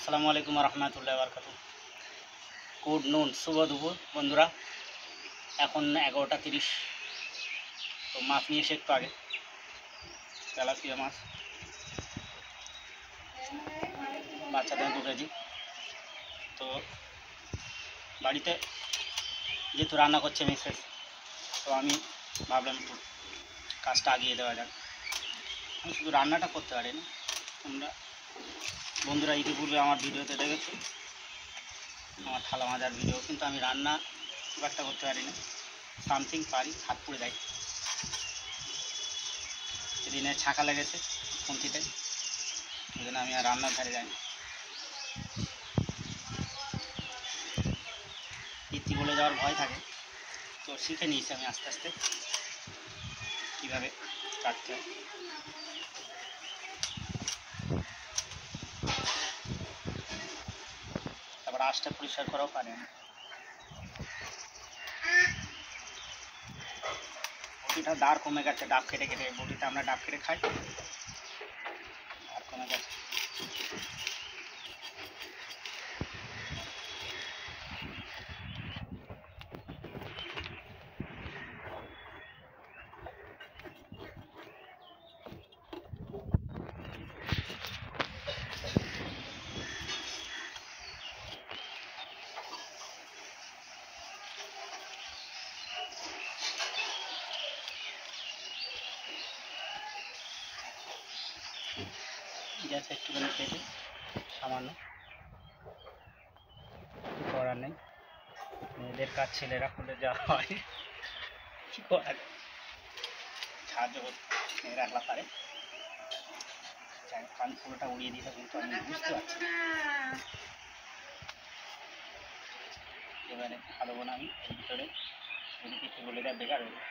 আসসালামু আলাইকুম রহমতুল্লাহ বারকাতু। গুড নুন, শুভ দুপুর বন্ধুরা। এখন 11টা 30। তো মাছ নিয়ে এসে একটু আগে তেলাপিয়া মাছ, বাচ্চাদের 2 কেজি। তো বাড়িতে যেহেতু রান্না করছে মিসেস, তো আমি ভাবলাম একটু কাজটা আগিয়ে দেওয়া যাক। আমি শুধু রান্নাটা করতে পারি না, তোমরা বন্ধুরা ইতিপূর্বে আমার ভিডিওতে দেখেছো আমার থালা মাজার ভিডিও, কিন্তু আমি রান্না খুব একটা করতে পারি না। সামথিং পারি, হাত পুড়ে যায়। সেদিনে ছাঁকা লেগেছে খুন্তিতে, ওই জন্য আমি আর রান্নার ধারে যাই না। পিত্তি বলে যাওয়ার ভয় থাকে, তো শিখে নিয়েছি আমি আস্তে আস্তে কীভাবে কাটতে হয়। তারপর আঁশটা পরিষ্কার করাও পারে না। বটিটা দাঁড় কমে গেছে, ডাব কেটে কেটে। বটিতে আমরা ডাব কেটে খাই, দাঁড় কমে গেছে। গ্যাস একটুখানি পেটে সামান্য, কিছু করার নেই। মেয়েদের কাজ ছেলেরা করলে যা হয়, কী করার, সাহায্য করতে মেয়েরা একলা পারে। কান পুরোটা উড়িয়ে দিতে, কিন্তু আমি বুঝতে পারছি না। এবারে ভালো বোন আমি এর ভিতরে যদি কিছু বলে দেয় বেকার হয়ে যায়।